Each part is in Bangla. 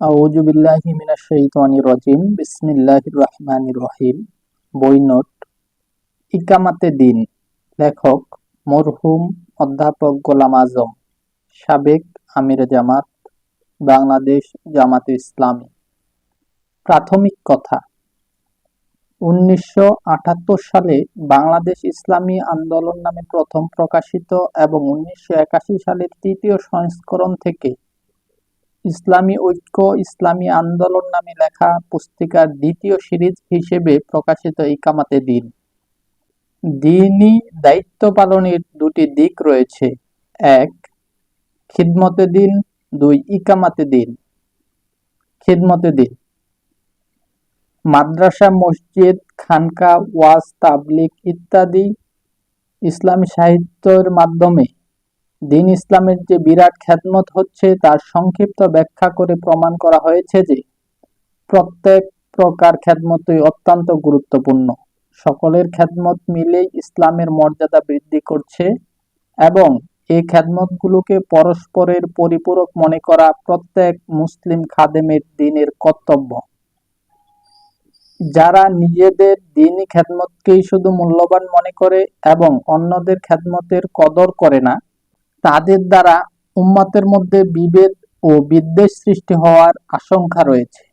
আউযু বিল্লাহি মিনাশ শাইতানির রাজিম বিসমিল্লাহির রহমানির রহিম। বই নোট। ইকামাতে দিন। লেখক মরহুম অধ্যাপক গোলাম আজম, সাবেক আমিরে জামাত, বাংলাদেশ জামাতে ইসলামী। প্রাথমিক কথা। ১৯৭৮ সালে বাংলাদেশ ইসলামী আন্দোলন নামে প্রথম প্রকাশিত এবং ১৯৮১ সালের তৃতীয় সংস্করণ থেকে ইসলামী ঐক্য ইসলামী আন্দোলন নামে লেখা পুস্তিকার দ্বিতীয় সিরিজ হিসেবে প্রকাশিত ইকামাতে দিন। দ্বীনী দায়িত্ব পালনের দুটি দিক রয়েছে: এক, খিদমতে দিন, দুই, ইকামাতে দিন। খিদমতে দিন। মাদ্রাসা, মসজিদ, খানকা, ওয়াজ, তাবলিগ ইত্যাদি ইসলামী সাহিত্যের মাধ্যমে দ্বীন ইসলামের যে বিরাট খেদমত হচ্ছে তার সংক্ষিপ্ত ব্যাখ্যা করে প্রমাণ করা হয়েছে যে প্রত্যেক প্রকার খেদমতই অত্যন্ত গুরুত্বপূর্ণ। সকলের খেদমত মিলেই ইসলামের মর্যাদা বৃদ্ধি করছে এবং এই খেদমতগুলোকে পরস্পরের পরিপূরক মনে করা প্রত্যেক মুসলিম খাদেমের দ্বীনের কর্তব্য। যারা নিজেদের দ্বীনী খেদমতকেই শুধু মূল্যবান মনে করে এবং অন্যদের খেদমতের কদর করে না, তাদের দ্বারা উম্মতের মধ্যে বিভেদ ও বিদ্বেষ সৃষ্টি হওয়ার আশঙ্কা রয়েছে।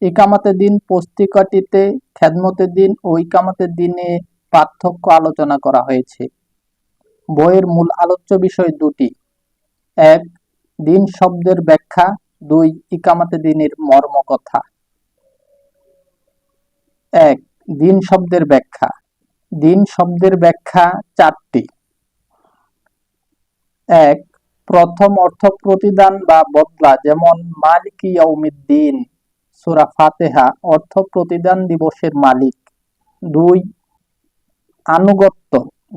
ইকামাতে দিন পুস্তিকাটিতে খেদমতে দিন ও ইকামাতে দিনে পার্থক্য আলোচনা করা হয়েছে। বইয়ের মূল আলোচ্য বিষয় দুটি: এক, দিন শব্দের ব্যাখ্যা, দুই, ইকামাতে দিনের মর্মকথা। এক, দিন শব্দের ব্যাখ্যা। দিন শব্দের ব্যাখ্যা চারটি। এক, প্রথম অর্থ প্রতিদান বা বদলা, যেমন মালিকি ইয়াউমিদ্দিন সূরা ফাতিহা অর্থ প্রতিদান দিবসের মালিক। দুই, আনুগত্য,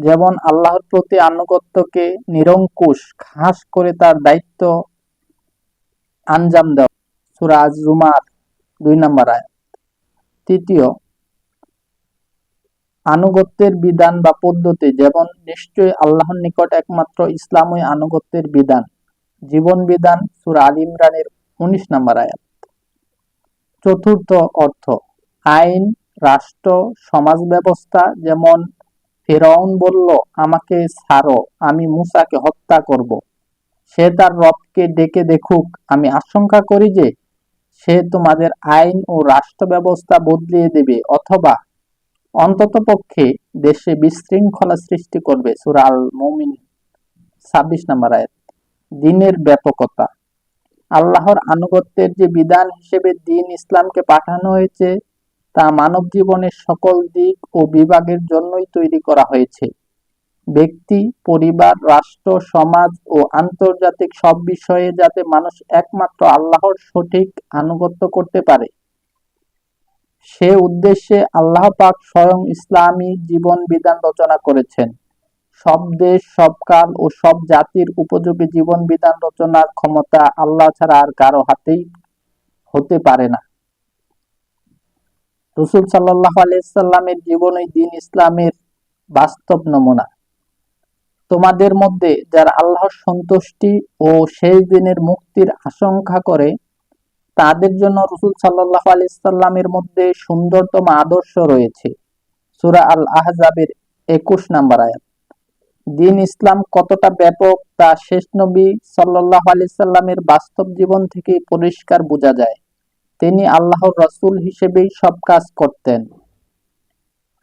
যেমন আল্লাহর প্রতি আনুগত্যকে নিরঙ্কুশ খাস করে তার দায়িত্ব আঞ্জাম দেওয়া, সূরা আজ-জুমার ২ নম্বর আয়াত। তৃতীয়, আনুগত্যের বিধান বা পদ্ধতি, যেমন নিশ্চয়ই আল্লাহর নিকট একমাত্র ইসলামই আনুগত্যের বিধান, জীবন বিধান, সূরা আল ইমরানের ১৯ নম্বর আয়াত। চতুর্থ অর্থ, আইন, রাষ্ট্র, সমাজ ব্যবস্থা, যেমন ফিরআউন বলল, আমাকে ছাড়ো, আমি মূসাকে হত্যা করব। সে তার রবকে ডেকে দেখুক, আমি আশঙ্কা করি যে সে তোমাদের আইন ও রাষ্ট্র ব্যবস্থা বদলিয়ে দেবে অথবা অন্ততপক্ষে দেশে বিশৃঙ্খলা সৃষ্টি করবে, সূরা আল মুমিন ২৬ নম্বর আয়াত। দ্বীনের ব্যাপকতা। আল্লাহর আনুগত্যের যে বিধান হিসেবে দ্বীন ইসলামকে পাঠানো হয়েছে তা মানব জীবনের সকল দিক ও বিভাগের জন্যই তৈরি করা হয়েছে। ব্যক্তি, পরিবার, রাষ্ট্র, সমাজ ও আন্তর্জাতিক সব বিষয়ে যাতে মানুষ একমাত্র আল্লাহর সঠিক আনুগত্য করতে পারে, সে উদ্দেশ্যে আল্লাহ পাক স্বয়ং ইসলামী জীবন বিধান রচনা করেছেন। সব দেশ, সব কাল ও সব জাতির উপযোগী জীবন বিধান রচনার ক্ষমতা আল্লাহ ছাড়া আর কারো হাতেই হতে পারে না। রাসূল সাল্লাল্লাহু আলাইহি সাল্লামের জীবনই দ্বীন ইসলামের বাস্তব নমুনা। তোমাদের মধ্যে যারা আল্লাহর সন্তুষ্টি ও শেষ দিনের মুক্তির আশঙ্কা করে তাদের জন্য রাসূল সাল্লাল্লাহু আলাইহি সাল্লামের মধ্যে সুন্দরতম আদর্শ রয়েছে, সূরা আল আহজাবের ২১ নম্বর আয়াত। দ্বীন ইসলাম কতটা ব্যাপক তা শেষ নবী সাল্লাল্লাহু আলাইহি সাল্লামের বাস্তব জীবন থেকে পরিষ্কার বোঝা যায়। তিনি আল্লাহর রাসূল হিসেবেই সব কাজ করতেন।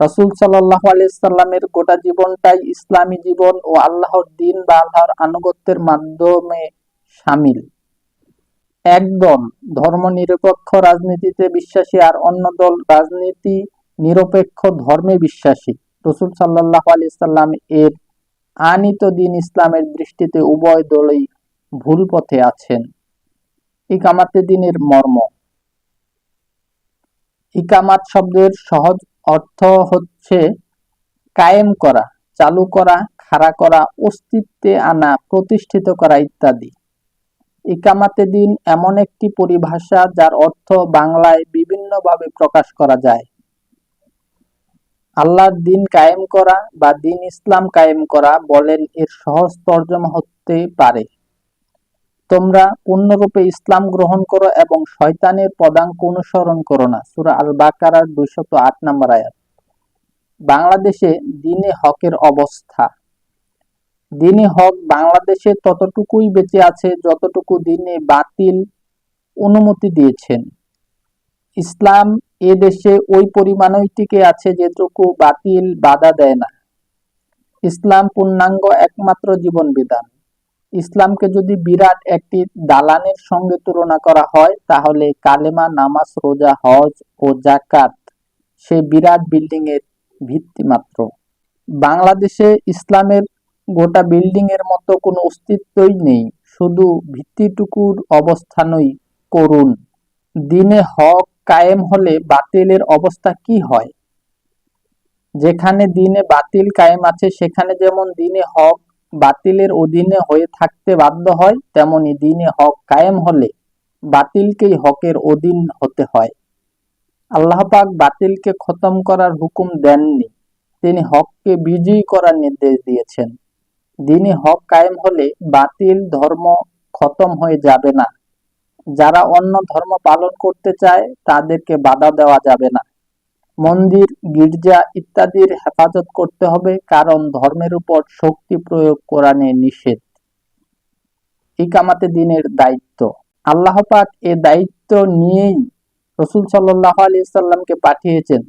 রাসূল সাল্লাল্লাহু আলাইহি সাল্লামের গোটা জীবনটাই ইসলামী জীবন ও আল্লাহর দ্বীন বা আল্লাহর আনুগত্যের মাধ্যমে শামিল। এক দল ধর্মনিরপেক্ষ রাজনীতিতে বিশ্বাসী আর অন্য দল রাজনীতি নিরপেক্ষ ধর্মে বিশ্বাসী। রাসূল সাল্লাল্লাহু আলাইহি সাল্লাম এর আনীত দ্বীন ইসলামের দৃষ্টিতে উভয় দলই ভুল পথে আছেন। ইকামাতে দ্বীনের মর্ম। ইকামাত শব্দের সহজ অর্থ হচ্ছে কায়েম করা, চালু করা, খাড়া করা, অস্তিত্বে আনা, প্রতিষ্ঠিত করা ইত্যাদি। ইকামাতে দ্বীন এমন একটি পরিভাষা যার অর্থ বাংলায় বিভিন্নভাবে প্রকাশ করা যায়। আল্লাহর দ্বীন কায়েম করা বা দ্বীন ইসলাম কায়েম করা বলেন এর সহজ তর্জমা হতে পারে তোমরা পূর্ণরূপে ইসলাম গ্রহণ করো এবং শয়তানের পদাঙ্ক অনুসরণ করো না। সূরা আল বাকারার 208 নম্বর আয়াত। বাংলাদেশে দ্বীনে হকের অবস্থা। দ্বীনে হক বাংলাদেশে ততটুকুই বেঁচে আছে যতটুকু দ্বীনে বাতিল অনুমতি দিয়েছেন। ইসলাম এ দেশে ওই পরিমাণই টিকে আছে যেটুকু বাতিল বাধা দেয় না। ইসলাম পূর্ণাঙ্গ একমাত্র জীবন বিধান। ইসলামকে যদি বিরাট একটি দালানের সঙ্গে তুলনা করা হয় তাহলে কালেমা, নামাজ, রোজা, হজ ও যাকাত সে বিরাট বিল্ডিং এর ভিত্তি মাত্র। বাংলাদেশে ইসলামের গোটা বিল্ডিং এর মতো কোনো অস্তিত্বই নেই, শুধু ভিত্তিটুকুর অবস্থানই করুণ। দ্বীনে হক কায়েম হলে বাতিলের অবস্থা কি হয়? যেখানে দ্বীনে বাতিল কায়েম আছে সেখানে যেমন দ্বীনে হক বাতিলের অধীনে হয়ে থাকতে বাধ্য হয়, তেমনি দ্বীনে হক কায়েম হলে বাতিলকেই হকের অধীন হতে হয়। আল্লাহ পাক বাতিলকে খতম করার হুকুম দেননি, তিনি হককে বিজয়ী করার নির্দেশ দিয়েছেন। দ্বীনে হক কায়েম হলে বাতিল ধর্ম খতম হয়ে যাবে না। যারা অন্য ধর্ম পালন করতে চায় তাদেরকে বাধা দেওয়া যাবে না। মন্দির, গির্জা ইত্যাদির হেফাজত করতে হবে, কারণ ধর্মের উপর শক্তি প্রয়োগ কোরআনে নিষেধ। ইকামাতে দ্বীনের দায়িত্ব। আল্লাহ পাক এ দায়িত্ব নিয়েই রাসূল সাল্লাল্লাহু আলাইহি সাল্লামকে পাঠিয়েছেন।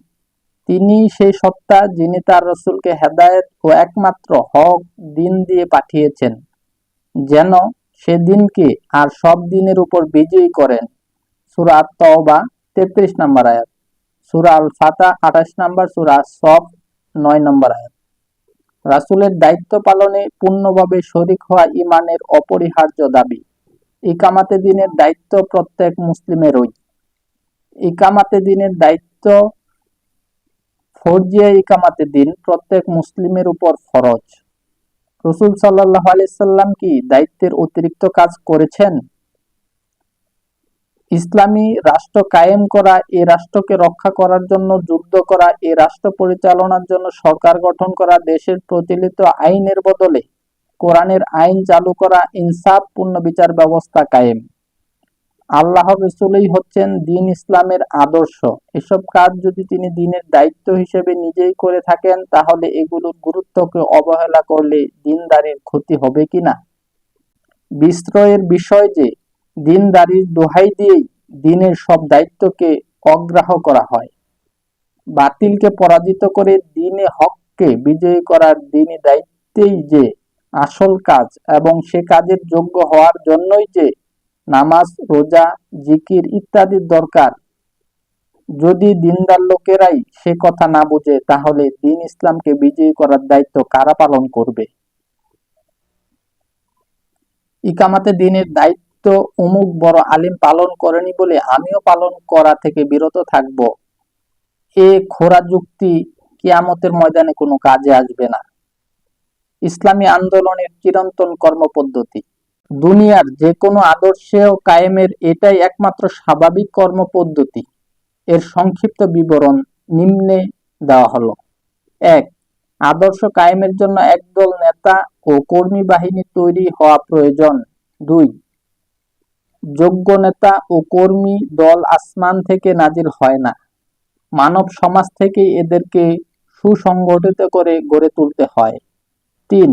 তিনি সেই সত্তা যিনি তার রাসূলকে হেদায়েত ও একমাত্র হক দ্বীন দিয়ে পাঠিয়েছেন, যেন সে দ্বীনকে আর সব দ্বীনের উপর বিজয়ী করেন। সূরা আত-তাওবা 33 নম্বর আয়াত, সূরা আল ফাতহ 28 নম্বর, সূরা সফ 9 নম্বর আয়াত। রাসূলের দায়িত্ব পালনে পূর্ণভাবে শরীক হওয়া ঈমানের অপরিহার্য দাবি। ইকামাতে দ্বীনের দায়িত্ব প্রত্যেক মুসলিমেরই। ইকামাতে দ্বীনের দায়িত্ব ফরজিয়া ইকামাতে দ্বীন প্রত্যেক মুসলিমের উপর ফরজ। রাসূল সাল্লাল্লাহু আলাইহি সাল্লাম কি দায়িত্বের অতিরিক্ত কাজ করেছেন? ইসলামী রাষ্ট্র কায়েম করা, এ রাষ্ট্রকে রক্ষা করার জন্য যুদ্ধ করা, এ রাষ্ট্র পরিচালনার জন্য সরকার গঠন করা, দেশের প্রচলিত আইনের বদলে কোরআনের আইন চালু করা, ইনসাফপূর্ণ বিচার ব্যবস্থা কায়েম। আল্লাহর রাসূলই হচ্ছেন দ্বীন ইসলামের আদর্শ। এসব কাজ যদি তিনি দ্বীনের দায়িত্ব হিসেবে নিজেই করে থাকেন তাহলে এগুলোর গুরুত্বকে অবহেলা করলে দ্বীনদারির ক্ষতি হবে কিনা? বিস্ময়ের বিষয় যে দ্বীনদারির দোহাই দিয়েই দ্বীনের সব দায়িত্বকে অগ্রাহ্য করা হয়। বাতিলকে পরাজিত করে দ্বীনে হককে বিজয়ী করার দ্বীনি দায়িত্বেই যে আসল কাজ এবং সে কাজের যোগ্য হওয়ার জন্যই যে নামাজ, রোজা, জিকির ইত্যাদির দরকার। যদি দ্বীনদার লোকেরাই সে কথা না বুঝে তাহলে দ্বীন ইসলামকে বিজয়ী করার দায়িত্ব কারা পালন করবে? ইকামাতে দ্বীনের দায়িত্ব অমুক বড় আলিম পালন করেনি বলে আমিও পালন করা থেকে বিরত থাকব, এ খোরা যুক্তি কিয়ামতের ময়দানে কোনো কাজে আসবে না। ইসলামী আন্দোলনের চিরন্তন কর্মপদ্ধতি। দুনিয়ার যে কোনো আদর্শ কায়েমের এটাই একমাত্র স্বাভাবিক কর্মপদ্ধতি। এর সংক্ষিপ্ত বিবরণ নিম্নে দেওয়া হলো। 1. আদর্শ কায়েমের জন্য একদল নেতা ও কর্মী বাহিনী তৈরি হওয়া প্রয়োজন। 2. যোগ্য নেতা ও কর্মী দল আসমান থেকে নাজিল হয় না, মানব সমাজ থেকে এদেরকে সুসংগঠিত করে গড়ে তুলতে হয়। 3.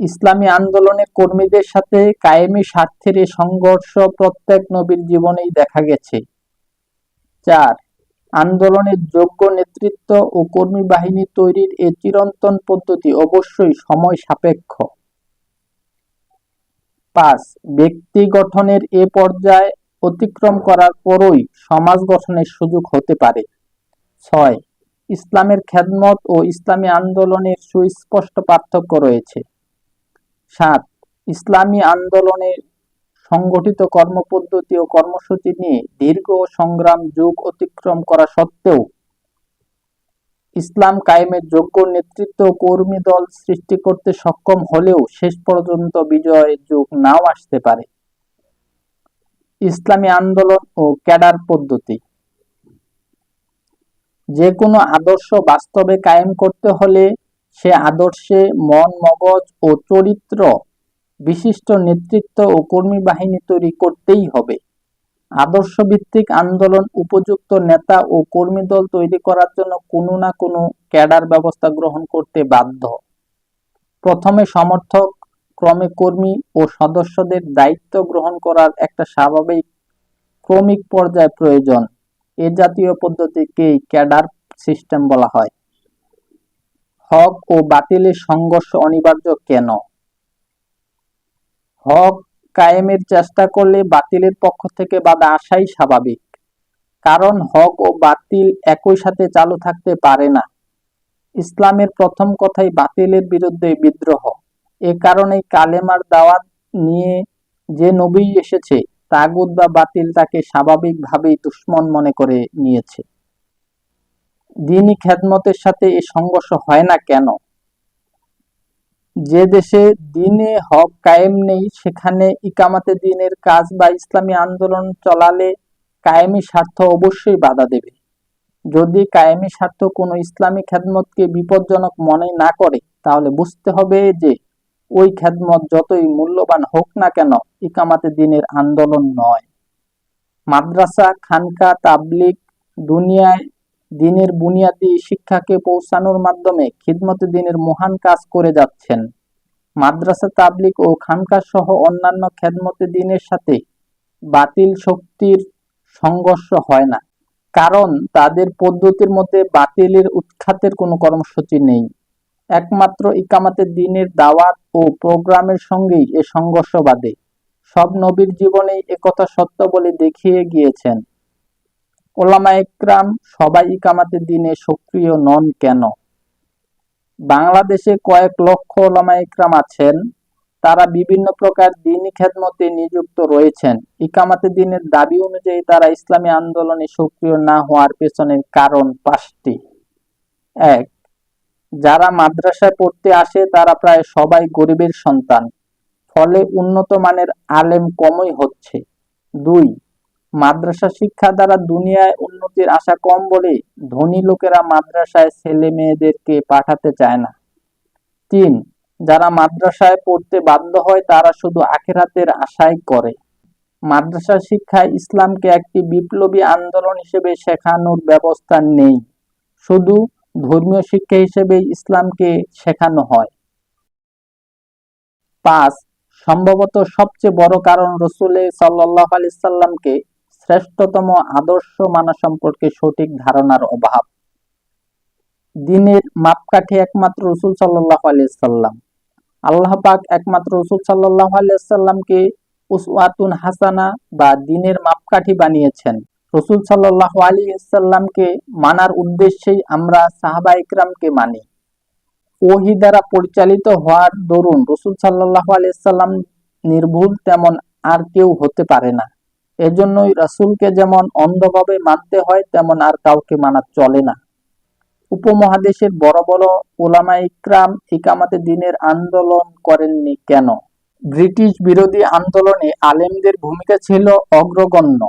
ইসলামী আন্দোলনের কর্মীদের সাথে কায়েমি স্বার্থের এ সংঘর্ষ প্রত্যেক নবীর জীবনেই দেখা গেছে। 4. আন্দোলনের যোগ্য নেতৃত্ব ও কর্মী বাহিনী তৈরির এ চিরন্তন পদ্ধতি অবশ্যই সময় সাপেক্ষ। 5. ব্যক্তি গঠনের এ পর্যায় অতিক্রম করার পরই সমাজ গঠনের সুযোগ হতে পারে। 6. ইসলামের খেদমত ও ইসলামী আন্দোলনের সুস্পষ্ট পার্থক্য রয়েছে। 7. ইসলামী আন্দোলনের সংগঠিত কর্মপদ্ধতি ও কর্মসূচি নিয়ে দীর্ঘ সংগ্রাম যুগ অতিক্রম করা সত্ত্বেও ইসলাম কায়েমের যোগ্য নেতৃত্ব ও কর্মী দল সৃষ্টি করতে সক্ষম হলেও শেষ পর্যন্ত বিজয়ের যুগ নাও আসতে পারে। ইসলামী আন্দোলন ও ক্যাডার পদ্ধতি। যে কোনো আদর্শ বাস্তবে কায়েম করতে হলে সে আদর্শে মন, মগজ ও চরিত্র বিশিষ্ট নেতৃত্ব ও কর্মী বাহিনী তৈরি করতেই হবে। আদর্শভিত্তিক আন্দোলন উপযুক্ত নেতা ও কর্মী দল তৈরি করার জন্য কোনো না কোনো ক্যাডার ব্যবস্থা গ্রহণ করতে বাধ্য। প্রথমে সমর্থক, ক্রমে কর্মী ও সদস্যদের দায়িত্ব গ্রহণ করার একটা স্বাভাবিক ক্রমিক পর্যায় প্রয়োজন। এ জাতীয় পদ্ধতিকেই ক্যাডার সিস্টেম বলা হয়। হক ও বাতিলের সংঘর্ষ অনিবার্য কেন? হক কায়েমের চেষ্টা করলে বাতিলের পক্ষ থেকে বাধা আসাই স্বাভাবিক, কারণ হক ও বাতিল একই সাথে চালু থাকতে পারে না। ইসলামের প্রথম কথাই বাতিলের বিরুদ্ধে বিদ্রোহ। এ কারণেই কালেমার দাওয়াত নিয়ে যে নবী এসেছে, তাগুত বা বাতিল তাকে স্বাভাবিকভাবেই দুশমন মনে করে নিয়েছে। দ্বীনি খেদমতের সাথে এ সংঘর্ষ হয় না কেন? যে দেশে দ্বীনে হক কায়েম নেই, সেখানে ইকামাতে দ্বীনের কাজ বা ইসলামী আন্দোলন চলালে কায়েমি স্বার্থ অবশ্যই বাধা দেবে। যদি কায়েমি স্বার্থ কোনো ইসলামী খেদমতকে বিপজ্জনক মনে না করে, তাহলে বুঝতে হবে যে ওই খেদমত যতই মূল্যবান হোক না কেন, ইকামাতে দ্বীনের আন্দোলন নয়। মাদ্রাসা, খানকা, তাবলিগ দুনিয়ায় দ্বীনের বুনিয়াদী শিক্ষাকে পৌঁছানোর মাধ্যমে খিদমতে দ্বীনের মহান কাজ করে যাচ্ছেন। মাদ্রাসা, তাবলিগ ও খানকা সহ অন্যান্য খেদমতে দ্বীনের সাথে বাতিল শক্তির সংঘর্ষ হয় না, কারণ তাদের পদ্ধতির মধ্যে বাতিলের উৎখাতের কোনো কর্মসূচি নেই। একমাত্র ইকামাতে দ্বীনের দাওয়াত ও প্রোগ্রামের সঙ্গেই এ সংঘর্ষ বাধে। সব নবীর জীবনেই একথা সত্য বলে দেখিয়ে গিয়েছেন। ওলামায়ে ইকরাম সবাই ইকামাতে দ্বীনে সক্রিয় নন কেন? বাংলাদেশে কয়েক লক্ষ ওলামায়ে ইকরাম আছেন, তারা বিভিন্ন প্রকার দ্বীনি খেদমতে নিযুক্ত রয়েছেন। ইকামাতে দ্বীনের দাবি অনুযায়ী তারা ইসলামী আন্দোলনে সক্রিয় না হওয়ার পেছনের কারণ 5টি। 1. যারা মাদ্রাসায় পড়তে আসে তারা প্রায় সবাই গরিবের সন্তান, ফলে উন্নত মানের আলেম কমই হচ্ছে। 2. মাদ্রাসা শিক্ষা দ্বারা দুনিয়ায় উন্নতির আশা কম বলে ধনী লোকেরা মাদ্রাসায় ছেলে মেয়েদেরকে পাঠাতে চায় না। 3. যারা মাদ্রাসায় পড়তে বাধ্য হয় তারা শুধু আখিরাতের আশাই করে। মাদ্রাসা শিক্ষায় ইসলামকে একটি বিপ্লবী আন্দোলন হিসেবে শেখানোর ব্যবস্থা নেই, শুধু ধর্মীয় শিক্ষা হিসেবেই ইসলামকে শেখানো হয়। 5. সম্ভবত সবচেয়ে বড় কারণ রাসূল সাল্লাল্লাহু আলাইহি সাল্লামকে শ্রেষ্ঠতম আদর্শ মানা সম্পর্কে সঠিক ধারণার অভাব। দ্বীনের মাপকাঠি একমাত্র রাসূল সাল্লাল্লাহু আলাইহি সাল্লাম। আল্লাহ পাক একমাত্র রাসূল সাল্লাল্লাহু আলাইহি সাল্লামকে উসওয়াতুন হাসানা বা দ্বীনের মাপকাঠি বানিয়েছেন। রাসূল সাল্লাল্লাহু আলাইহি সাল্লামকে মানার উদ্দেশ্যেই আমরা সাহাবায়ে কিরামকে মানি। ওহী দ্বারা পরিচালিত হওয়ার দরুন রাসূল সাল্লাল্লাহু আলাইহি সাল্লাম নির্ভুল তেমন আর কেউ হতে পারে না। এজন্যই রাসূলকে যেমন অন্ধভাবে মানতে হয়, তেমন আর কাউকে মানা চলে না। উপমহাদেশের বড় বড় উলামায়ে ইকরাম ইকামাতে দ্বীনের আন্দোলন করেননি কেন? ব্রিটিশ বিরোধী আন্দোলনে আলেমদের ভূমিকা ছিল অগ্রগণ্য।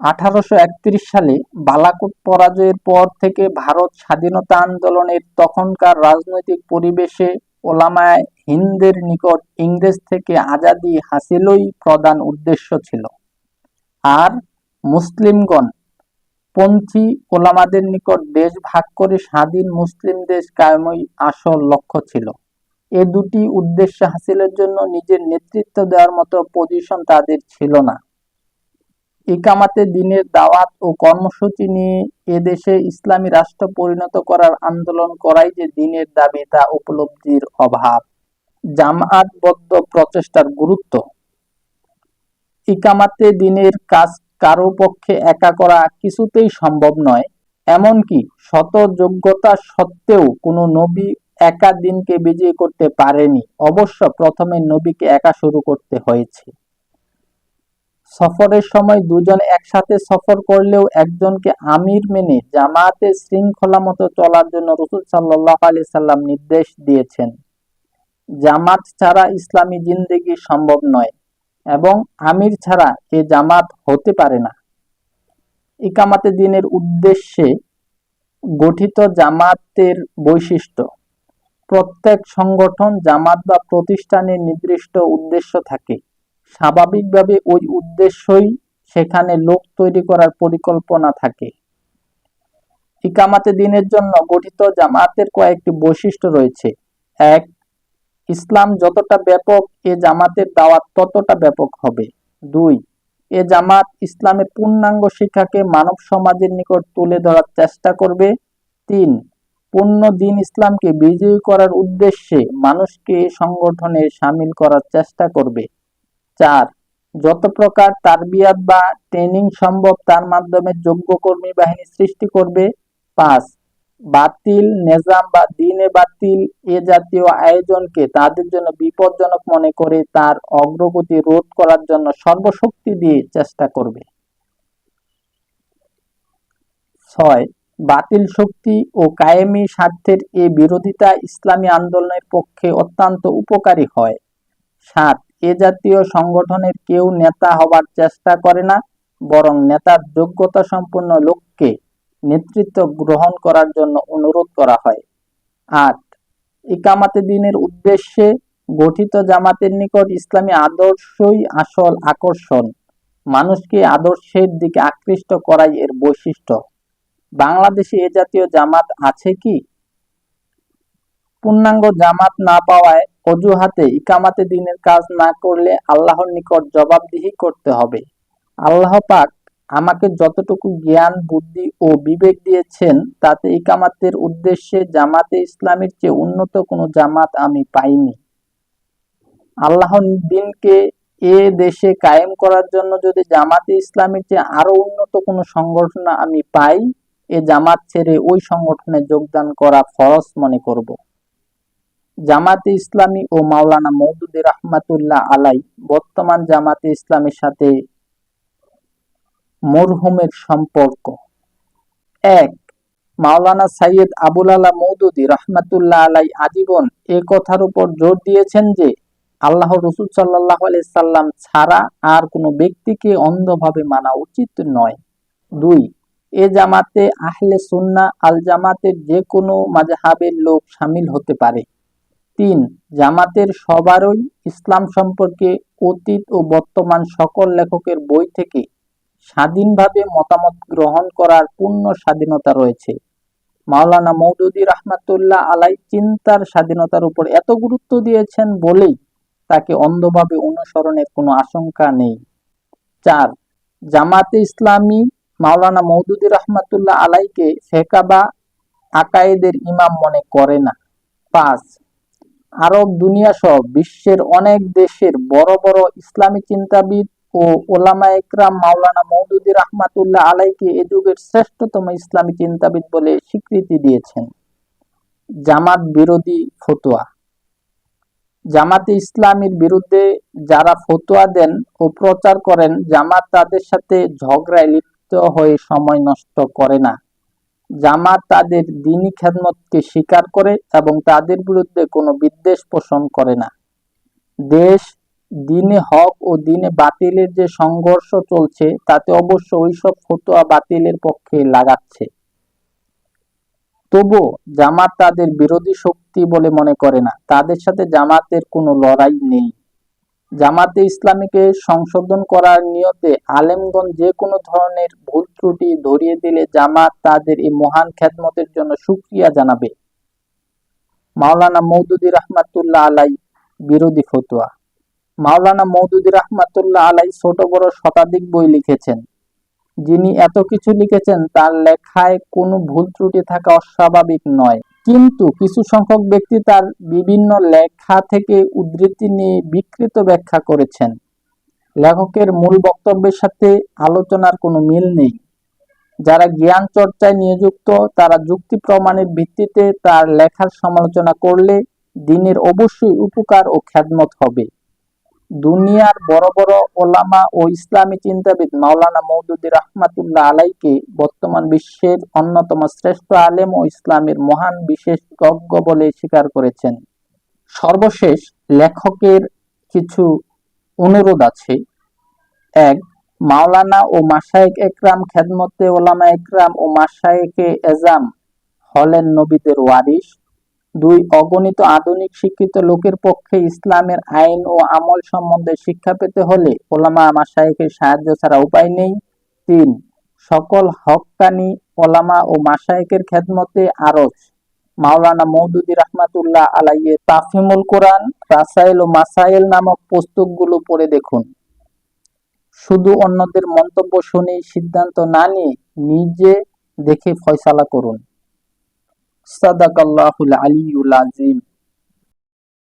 1831 সালে বালাকোট পরাজয়ের পর থেকে ভারত স্বাধীনতা আন্দোলনের তখনকার রাজনৈতিক পরিবেশে ওলামায়ে হিন্দের নিকট ইংরেজ থেকে আজাদি হাসিলই প্রধান উদ্দেশ্য ছিল, আর মুসলিমগণ পন্থী ওলামাদের নিকট দেশ ভাগ করে স্বাধীন মুসলিম দেশ কায়েমই আসল লক্ষ্য ছিল। এ দুটি উদ্দেশ্য হাসিলের জন্য নিজের নেতৃত্ব দেওয়ার মতো পজিশন তাদের ছিল না। ইকামাতে দ্বীনের দাওয়াত ও কর্মসূচি নিয়ে এদেশে ইসলামী রাষ্ট্র পরিণত করার আন্দোলন করাই যে দ্বীনের দাবি, তা উপলব্ধির অভাব। জামায়াতবদ্ধ প্রচেষ্টার গুরুত্ব। ইকামাতে দ্বীনের কাজ কারো পক্ষে একা করা কিছুতেই সম্ভব নয়। এমনকি শত যোগ্যতা সত্ত্বেও কোনো নবী একা দ্বীনকে বিজয়ী করতে পারেনি। অবশ্য প্রথমে নবীকে একা শুরু করতে হয়েছে। সফরের সময় দুজন একসাথে সফর করলেও একজনকে আমির মেনে জামায়াতে শৃঙ্খলা মতো চলার জন্য রাসূল সাল্লাল্লাহু আলাইহি সাল্লাম নির্দেশ দিয়েছেন। জামাত ছাড়া ইসলামী জিন্দেগি সম্ভব নয় এবং আমির ছাড়া এ জামাত হতে পারে না। ইকামাতে দ্বীনের উদ্দেশ্যে গঠিত জামাতের বৈশিষ্ট্য। প্রত্যেক সংগঠন, জামাত বা প্রতিষ্ঠানের নির্দিষ্ট উদ্দেশ্য থাকে। স্বাভাবিকভাবে ওই উদ্দেশ্যই সেখানে লোক তৈরি করার পরিকল্পনা থাকে। ইকামাতে দ্বীনের জন্য গঠিত জামাতের কয়েকটি বৈশিষ্ট্য রয়েছে। ১. ইসলাম যতটা ব্যাপক এ জামাতের দাওয়াত ততটা ব্যাপক হবে। ২. এ জামাত ইসলামের পূর্ণাঙ্গ শিক্ষাকে মানব সমাজের নিকট তুলে ধরার চেষ্টা করবে। ৩. পূর্ণ দ্বীন ইসলামকে বিজয়ী করার উদ্দেশ্যে মানুষকে এ সংগঠনে শামিল করার চেষ্টা করবে। ৪. যত প্রকার তারবিয়াত বা ট্রেনিং সম্ভব তার মাধ্যমে যোগ্য কর্মী বাহিনী সৃষ্টি করবে। ৫. বাতিল নেজাম বা দ্বীনে বাতিল এ জাতীয় আয়োজনকে তাদের জন্য বিপজ্জনক মনে করে তার অগ্রগতি রোধ করার জন্য সর্বশক্তি দিয়ে চেষ্টা করবে। ৬. বাতিল শক্তি ও কায়েমি স্বার্থের এ বিরোধিতা ইসলামী আন্দোলনের পক্ষে অত্যন্ত উপকারী হয়। ৭. এ জাতীয় সংগঠনের কেউ নেতা হবার চেষ্টা করে না, বরং নেতার যোগ্যতা সম্পন্ন লোককে নেতৃত্ব গ্রহণ করার জন্য অনুরোধ করা হয়। ৮. ইকামাতে দ্বীনের উদ্দেশ্যে গঠিত জামাতের নিকট ইসলামী আদর্শই আসল আকর্ষণ। মানুষকে আদর্শের দিকে আকৃষ্ট করাই এর বৈশিষ্ট্য। বাংলাদেশে এ জাতীয় জামাত আছে কি? পূর্ণাঙ্গ জামাত না পাওয়ায় অজুহাতে ইকামাতে দ্বীনের কাজ না করলে আল্লাহর নিকট জবাবদিহি করতে হবে। আল্লাহ পাক আমাকে যতটুকু জ্ঞান, বুদ্ধি ও বিবেক দিয়েছেন তাতে ইকামাতের উদ্দেশ্যে জামাতে ইসলামীর চেয়ে উন্নত কোনো জামাত আমি পাইনি। আল্লাহর দ্বীনকে এ দেশে কায়েম করার জন্য যদি জামাতে ইসলামীর চেয়ে আরো উন্নত কোনো সংগঠন আমি পাই, এ জামাত ছেড়ে ওই সংগঠনে যোগদান করা ফরজ মনে করব। জামাতে ইসলামী ও মাওলানা মওদুদী রহমাতুল্লাহ আলাই বর্তমান জামাতে ইসলামীর সাথে মরহুমের সম্পর্ক। ১. মাওলানা সাইয়্যেদ আবুল আলা মওদুদী রহমাতুল্লাহ আলাই আজীবন এ কথার উপর জোর দিয়েছেন যে আল্লাহর রাসূল সাল্লাল্লাহু আলাইহি সাল্লাম ছাড়া আর কোনো ব্যক্তিকে অন্ধভাবে মানা উচিত নয়। ২. এ জামাতে আহলে সুন্নাহ আল জামাতের যে কোনো মাযহাবের লোক শামিল হতে পারে। ৩. জামাতের সবারই ইসলাম সম্পর্কে অতীত ও বর্তমান সকল লেখকের বই থেকে স্বাধীনভাবে মতামত গ্রহণ করার পূর্ণ স্বাধীনতা রয়েছে। মাওলানা মওদুদী রহমাতুল্লাহ আলাই চিন্তার স্বাধীনতার উপর এত গুরুত্ব দিয়েছেন বলেই তাকে অন্ধভাবে অনুসরণের কোনো আশঙ্কা নেই। ৪. জামাতে ইসলামী মাওলানা মওদুদী রহমাতুল্লাহ আলাইকে ফিকহ বা আকায়েদের ইমাম মনে করে না। ৫. আরব দুনিয়া সহ বিশ্বের অনেক দেশের বড় বড় ইসলামী চিন্তাবিদ ও ওলামায়ে কেরাম মাওলানা মওদুদী রহমাতুল্লাহ আলাইকে এ যুগের শ্রেষ্ঠতম ইসলামী চিন্তাবিদ বলে স্বীকৃতি দিয়েছেন। জামাত বিরোধী ফতোয়া। জামাতে ইসলামীর বিরুদ্ধে যারা ফতোয়া দেন ও প্রচার করেন, জামাত তাদের সাথে ঝগড়ায় লিপ্ত হয়ে সময় নষ্ট করে না। জামাত তাদের দ্বীনী খেদমতকে স্বীকার করে এবং তাদের বিরুদ্ধে কোনো বিদ্বেষ পোষণ করে না। দেশ দ্বীনে হক ও দ্বীনে বাতিলের যে সংঘর্ষ চলছে তাতে অবশ্য ওইসব ফতোয়া বাতিলের পক্ষে লাগাচ্ছে। তবুও জামাত তাদের বিরোধী শক্তি বলে মনে করে না। তাদের সাথে জামাতের কোনো লড়াই নেই। জামাতে ইসলামীকে সংশোধন করার নিয়তে আলেমগণ যে কোনো ধরনের ভুল ত্রুটি ধরিয়ে দিলে জামাত তাদের এই মহান খেদমতের জন্য শুকরিয়া জানাবে। মাওলানা মওদুদী রহমাতুল্লাহ আলাই বিরোধী ফতোয়া। মাওলানা মওদুদী রহমাতুল্লাহ আলাই ছোট বড় শতাধিক বই লিখেছেন। যিনি এত কিছু লিখেছেন তার লেখায় কোনো ভুল ত্রুটি থাকা অস্বাভাবিক নয়, কিন্তু কিছু সংখ্যক ব্যক্তি তার বিভিন্ন লেখা থেকে উদ্ধৃতি নিয়ে বিকৃত ব্যাখ্যা করেছেন। লেখকের মূল বক্তব্যের সাথে আলোচনার কোনো মিল নেই। যারা জ্ঞান চর্চায় নিয়োজিত তারা যুক্তি প্রমাণের ভিত্তিতে তার লেখার সমালোচনা করলে দ্বীনের অবশ্যই উপকার ও খেদমত হবে। দুনিয়ার বড় বড় ওলামা ও ইসলামী চিন্তাবিদ মাওলানা মওদুদী রহমাতুল্লাহ আলাইকে বর্তমান বিশ্বের অন্যতম শ্রেষ্ঠ আলেম ও ইসলামের মহান বিশেষজ্ঞ বলে স্বীকার করেছেন। সর্বশেষ লেখকের কিছু অনুরোধ আছে। ১. মাওলানা ও মাশায়েখ একরাম খেদমতে ওলামা একরাম ও মাশায়েখে এজাম হলেন নবীদের ওয়ারিস। 2. অগণিত আধুনিক শিক্ষিত লোকের পক্ষে ইসলামের আইন ও আমল সম্বন্ধে শিক্ষা পেতে হলে ওলামা মাশায়েখের সাহায্য ছাড়া উপায় নেই। 3. সকল হক্কানি ওলামা ও মাশায়েখের খেদমতে আরজ মাওলানা মওদুদী রাহমাতুল্লাহ আলাইহির তাফহিমুল কোরআন, রাসায়েল ও মাসায়েল নামক পুস্তকগুলো পড়ে দেখুন। শুধু অন্যদের মন্তব্য শুনেই সিদ্ধান্ত না নিয়ে নিজে দেখে ফয়সালা করুন। সাদাকাল্লাহুল আলিয়্যুল আযীম।